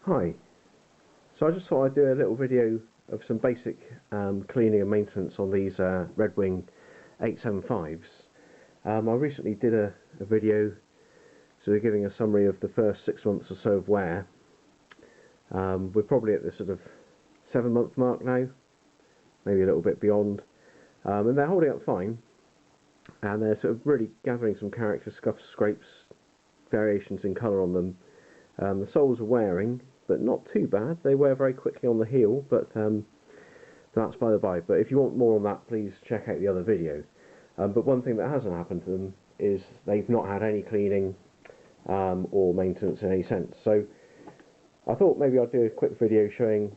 Hi, so I just thought I'd do a little video of some basic cleaning and maintenance on these Redwing 875s. I recently did a video sort of giving a summary of the first 6 months or so of wear. We're probably at the sort of 7-month mark now, maybe a little bit beyond, and they're holding up fine, and they're sort of really gathering some character, scuffs, scrapes, variations in colour on them. The soles are wearing, but not too bad. They wear very quickly on the heel, but that's by the by. But if you want more on that, please check out the other video. But one thing that hasn't happened to them is they've not had any cleaning or maintenance in any sense. So I thought maybe I'd do a quick video showing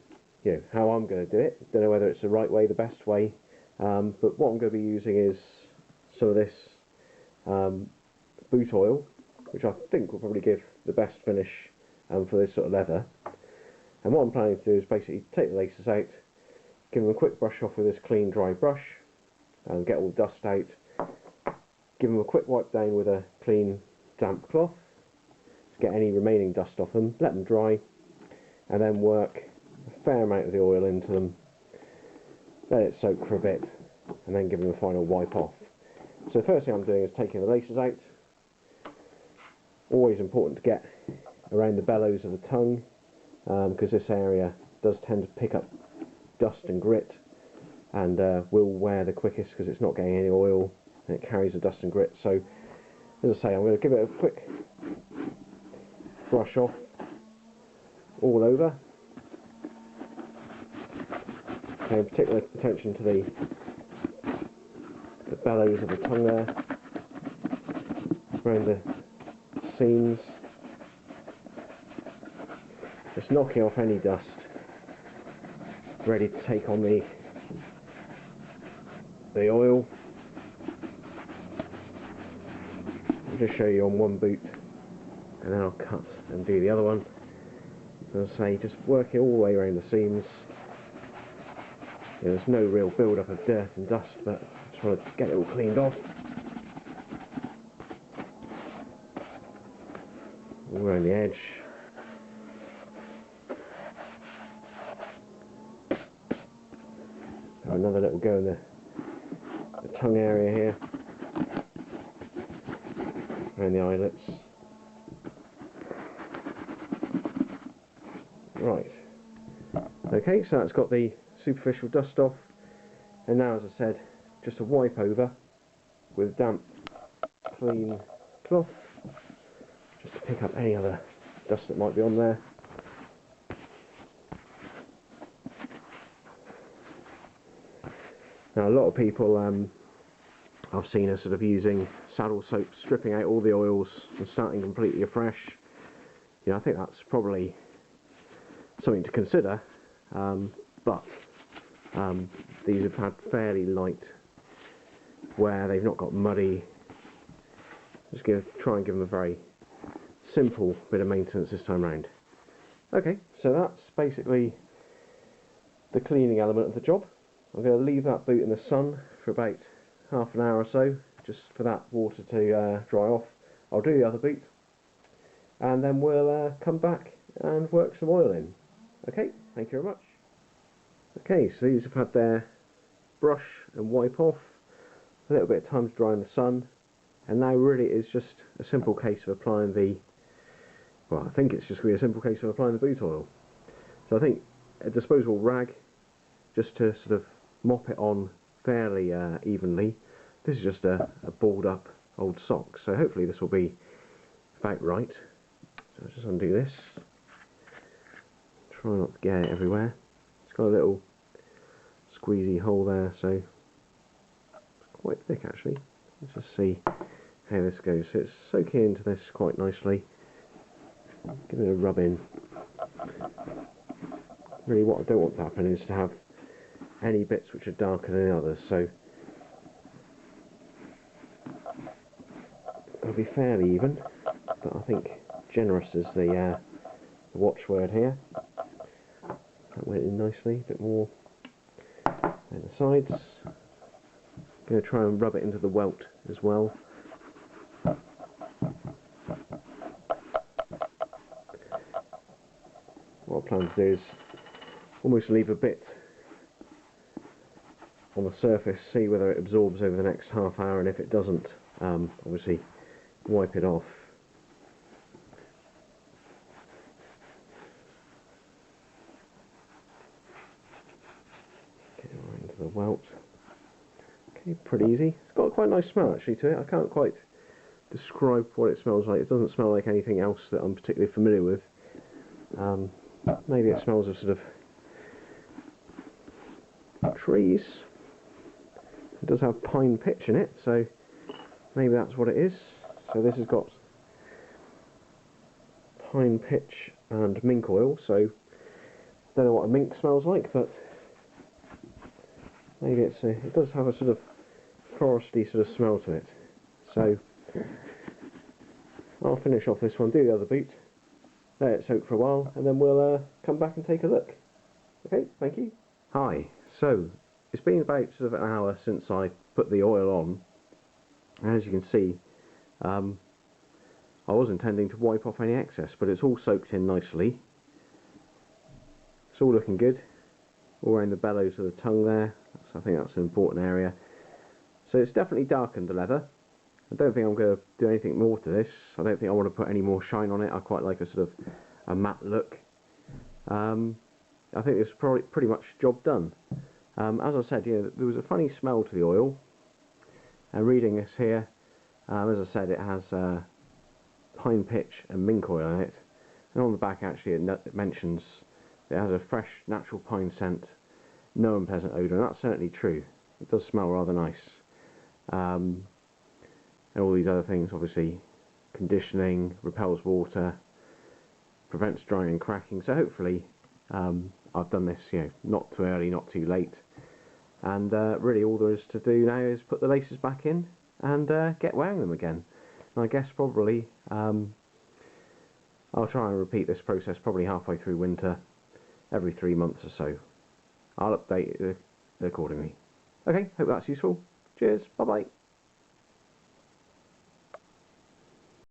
how I'm going to do it. Don't know whether it's the right way, the best way, but what I'm going to be using is some of this boot oil, which I think will probably give the best finish for this sort of leather. And what I'm planning to do is basically take the laces out, give them a quick brush off with this clean dry brush, and get all the dust out. Give them a quick wipe down with a clean damp cloth to get any remaining dust off them, let them dry, and then work a fair amount of the oil into them, let it soak for a bit, and then give them a final wipe off. So the first thing I'm doing is taking the laces out. Always important to get around the bellows of the tongue, because this area does tend to pick up dust and grit, and will wear the quickest because it's not getting any oil and it carries the dust and grit. So as I say, I'm going to give it a quick brush off all over, paying particular attention to the bellows of the tongue there, around the seams, just knocking off any dust, ready to take on the oil. I'll just show you on one boot, and then I'll cut and do the other one. As I say, just work it all the way around the seams. There's no real build up of dirt and dust, but I just want to get it all cleaned off. All around the edge. Have another little go in the tongue area here, around the eyelets. Right. Okay, so that's got the superficial dust off, and now, as I said, just a wipe over with damp, clean cloth, just to pick up any other dust that might be on there. Now, a lot of people I've seen are sort of using saddle soap, stripping out all the oils and starting completely afresh. I think that's probably something to consider, but these have had fairly light wear, they've not got muddy. Just going to try and give them a very simple bit of maintenance this time round. Okay, so that's basically the cleaning element of the job. I'm going to leave that boot in the sun for about half an hour or so, just for that water to dry off. I'll do the other boot, and then we'll come back and work some oil in. Okay, thank you very much. Okay, so these have had their brush and wipe off, a little bit of time to dry in the sun, and now really it's just a simple case of applying I think it's just going to be a simple case of applying the boot oil. So I think a disposable rag, just to sort of mop it on fairly evenly. This is just a balled up old sock, so hopefully this will be about right. So I'll just undo this. Try not to get it everywhere. It's got a little squeezy hole there, so it's quite thick actually. Let's just see how this goes. So it's soaking into this quite nicely. Give it a rub in. Really what I don't want to happen is to have any bits which are darker than others, so it'll be fairly even, but I think generous is the watchword here. That went in nicely, a bit more on the sides. Going to try and rub it into the welt as well. what I plan to do is almost leave a bit on the surface, see whether it absorbs over the next half hour, and if it doesn't, obviously wipe it off. Get it right into the welt. Okay, pretty easy. It's got quite a nice smell actually to it. I can't quite describe what it smells like. It doesn't smell like anything else that I'm particularly familiar with. Maybe it smells of sort of trees. It does have pine pitch in it, so maybe that's what it is. So this has got pine pitch and mink oil, so I don't know what a mink smells like, but maybe it does have a sort of foresty sort of smell to it. So I'll finish off this one, do the other boot, let it soak for a while, and then we'll come back and take a look. Okay, thank you. Hi, so it's been about sort of an hour since I put the oil on, and as you can see, I was intending to wipe off any excess, but it's all soaked in nicely. It's all looking good, all around the bellows of the tongue there, so I think that's an important area. So it's definitely darkened the leather. I don't think I'm going to do anything more to this. I don't think I want to put any more shine on it. I quite like a sort of a matte look. I think it's probably pretty much job done. As I said, there was a funny smell to the oil. And reading this here, as I said, it has pine pitch and mink oil in it. And on the back actually it mentions it has a fresh natural pine scent, no unpleasant odour, and that's certainly true. It does smell rather nice. And all these other things, obviously conditioning, repels water, prevents drying and cracking, so hopefully I've done this not too early, not too late, and really all there is to do now is put the laces back in and get wearing them again. And I guess probably I'll try and repeat this process probably halfway through winter, every 3 months or so. I'll update it accordingly. Okay, hope that's useful. Cheers, bye bye.